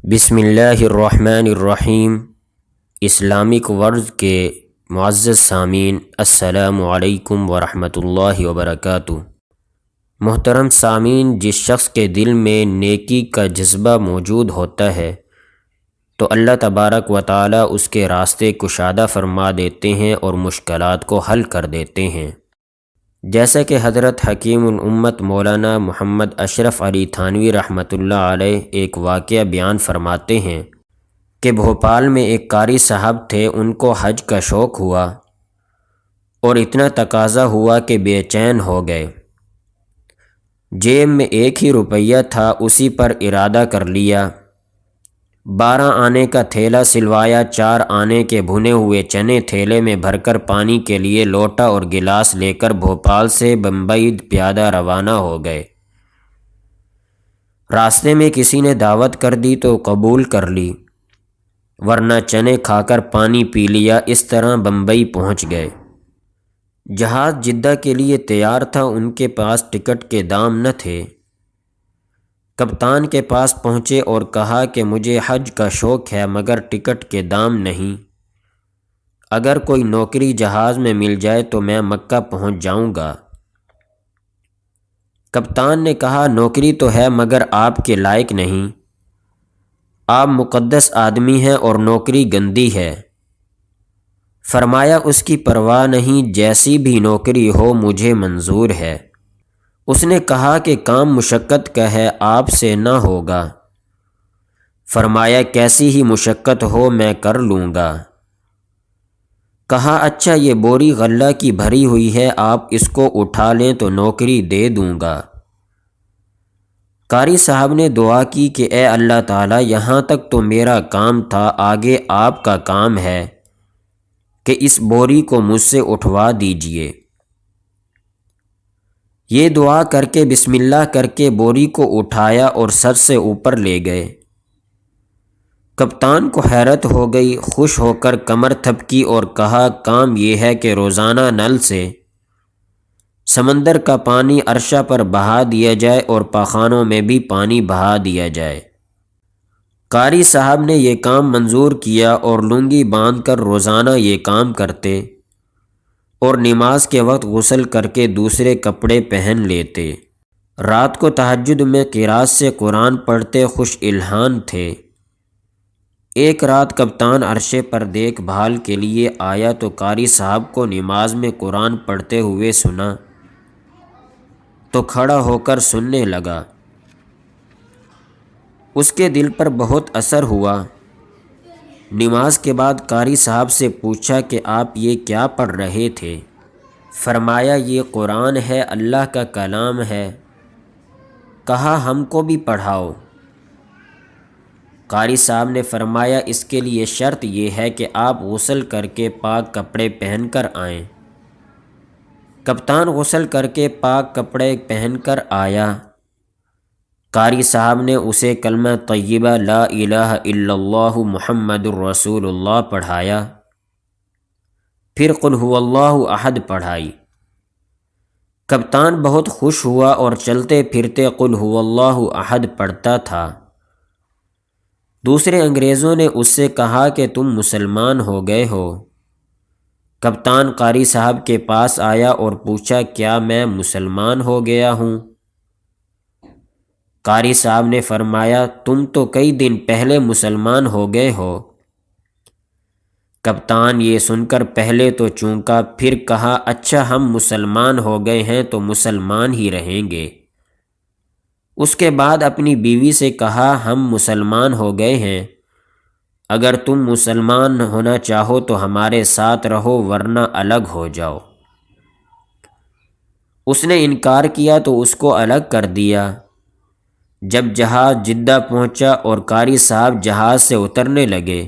بسم اللہ الرحمن الرحیم۔ اسلامک ورلڈ کے معزز سامعین، السلام علیکم ورحمۃ اللہ وبرکاتہ۔ محترم سامعین، جس شخص کے دل میں نیکی کا جذبہ موجود ہوتا ہے تو اللہ تبارک و تعالی اس کے راستے کشادہ فرما دیتے ہیں اور مشکلات کو حل کر دیتے ہیں۔ جیسا کہ حضرت حکیم الامت مولانا محمد اشرف علی تھانوی رحمۃ اللہ علیہ ایک واقعہ بیان فرماتے ہیں کہ بھوپال میں ایک قاری صاحب تھے، ان کو حج کا شوق ہوا اور اتنا تقاضا ہوا کہ بے چین ہو گئے۔ جیب میں 1 ہی روپیہ تھا، اسی پر ارادہ کر لیا۔ 12 آنے کا تھیلا سلوایا، 4 آنے کے بھنے ہوئے چنے تھیلے میں بھر کر پانی کے لیے لوٹا اور گلاس لے کر بھوپال سے بمبئی پیادہ روانہ ہو گئے۔ راستے میں کسی نے دعوت کر دی تو قبول کر لی، ورنہ چنے کھا کر پانی پی لیا۔ اس طرح بمبئی پہنچ گئے۔ جہاز جدہ کے لیے تیار تھا، ان کے پاس ٹکٹ کے دام نہ تھے۔ کپتان کے پاس پہنچے اور کہا کہ مجھے حج کا شوق ہے مگر ٹکٹ کے دام نہیں، اگر کوئی نوکری جہاز میں مل جائے تو میں مکہ پہنچ جاؤں گا۔ کپتان نے کہا نوکری تو ہے مگر آپ کے لائق نہیں، آپ مقدس آدمی ہیں اور نوکری گندی ہے۔ فرمایا اس کی پرواہ نہیں، جیسی بھی نوکری ہو مجھے منظور ہے۔ اس نے کہا کہ کام مشقت کا ہے، آپ سے نہ ہوگا۔ فرمایا کیسی ہی مشقت ہو میں کر لوں گا۔ کہا اچھا یہ بوری غلہ کی بھری ہوئی ہے، آپ اس کو اٹھا لیں تو نوکری دے دوں گا۔ قاری صاحب نے دعا کی کہ اے اللہ تعالیٰ، یہاں تک تو میرا کام تھا، آگے آپ کا کام ہے کہ اس بوری کو مجھ سے اٹھوا دیجئے۔ یہ دعا کر کے بسم اللہ کر کے بوری کو اٹھایا اور سر سے اوپر لے گئے۔ کپتان کو حیرت ہو گئی، خوش ہو کر کمر تھپکی اور کہا کام یہ ہے کہ روزانہ نل سے سمندر کا پانی عرشہ پر بہا دیا جائے اور پاخانوں میں بھی پانی بہا دیا جائے۔ قاری صاحب نے یہ کام منظور کیا اور لنگی باندھ کر روزانہ یہ کام کرتے اور نماز کے وقت غسل کر کے دوسرے کپڑے پہن لیتے۔ رات کو تہجد میں قرات سے قرآن پڑھتے، خوش الحان تھے۔ ایک رات کپتان عرشے پر دیکھ بھال کے لیے آیا تو قاری صاحب کو نماز میں قرآن پڑھتے ہوئے سنا تو کھڑا ہو کر سننے لگا۔ اس کے دل پر بہت اثر ہوا۔ نماز کے بعد قاری صاحب سے پوچھا کہ آپ یہ کیا پڑھ رہے تھے؟ فرمایا یہ قرآن ہے، اللہ کا کلام ہے۔ کہا ہم کو بھی پڑھاؤ۔ قاری صاحب نے فرمایا اس کے لیے شرط یہ ہے کہ آپ غسل کر کے پاک کپڑے پہن کر آئیں۔ کپتان غسل کر کے پاک کپڑے پہن کر آیا۔ قاری صاحب نے اسے کلمہ طیبہ لا الہ الا اللہ محمد الرسول اللہ پڑھایا، پھر قل هو اللہ احد پڑھائی۔ کپتان بہت خوش ہوا اور چلتے پھرتے قل هو اللہ احد پڑھتا تھا۔ دوسرے انگریزوں نے اس سے کہا کہ تم مسلمان ہو گئے ہو۔ کپتان قاری صاحب کے پاس آیا اور پوچھا کیا میں مسلمان ہو گیا ہوں؟ قاری صاحب نے فرمایا تم تو کئی دن پہلے مسلمان ہو گئے ہو۔ کپتان یہ سن کر پہلے تو چونکا، پھر کہا اچھا ہم مسلمان ہو گئے ہیں تو مسلمان ہی رہیں گے۔ اس کے بعد اپنی بیوی سے کہا ہم مسلمان ہو گئے ہیں، اگر تم مسلمان ہونا چاہو تو ہمارے ساتھ رہو ورنہ الگ ہو جاؤ۔ اس نے انکار کیا تو اس کو الگ کر دیا۔ جب جہاز جدہ پہنچا اور قاری صاحب جہاز سے اترنے لگے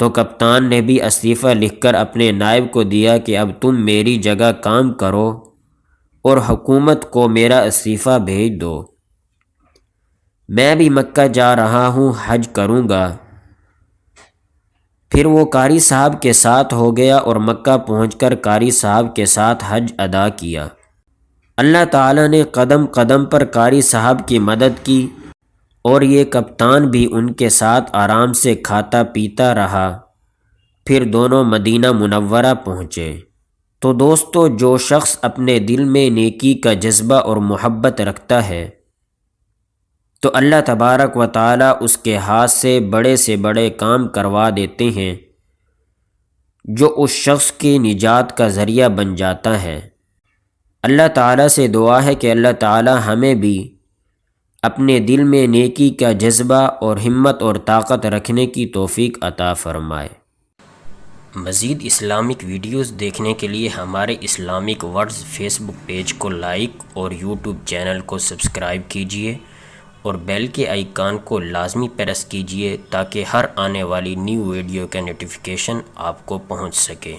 تو کپتان نے بھی استعفیٰ لکھ کر اپنے نائب کو دیا کہ اب تم میری جگہ کام کرو اور حکومت کو میرا استعفیٰ بھیج دو، میں بھی مکہ جا رہا ہوں، حج کروں گا۔ پھر وہ قاری صاحب کے ساتھ ہو گیا اور مکہ پہنچ کر قاری صاحب کے ساتھ حج ادا کیا۔ اللہ تعالیٰ نے قدم قدم پر قاری صاحب کی مدد کی اور یہ کپتان بھی ان کے ساتھ آرام سے کھاتا پیتا رہا۔ پھر دونوں مدینہ منورہ پہنچے۔ تو دوستو، جو شخص اپنے دل میں نیکی کا جذبہ اور محبت رکھتا ہے تو اللہ تبارک و تعالیٰ اس کے ہاتھ سے بڑے کام کروا دیتے ہیں، جو اس شخص کی نجات کا ذریعہ بن جاتا ہے۔ اللہ تعالیٰ سے دعا ہے کہ اللہ تعالیٰ ہمیں بھی اپنے دل میں نیکی کا جذبہ اور ہمت اور طاقت رکھنے کی توفیق عطا فرمائے۔ مزید اسلامک ویڈیوز دیکھنے کے لیے ہمارے اسلامک ورڈز فیس بک پیج کو لائک اور یوٹیوب چینل کو سبسکرائب کیجیے اور بیل کے آئیکن کو لازمی پریس کیجیے تاکہ ہر آنے والی نیو ویڈیو کا نوٹیفیکیشن آپ کو پہنچ سکے۔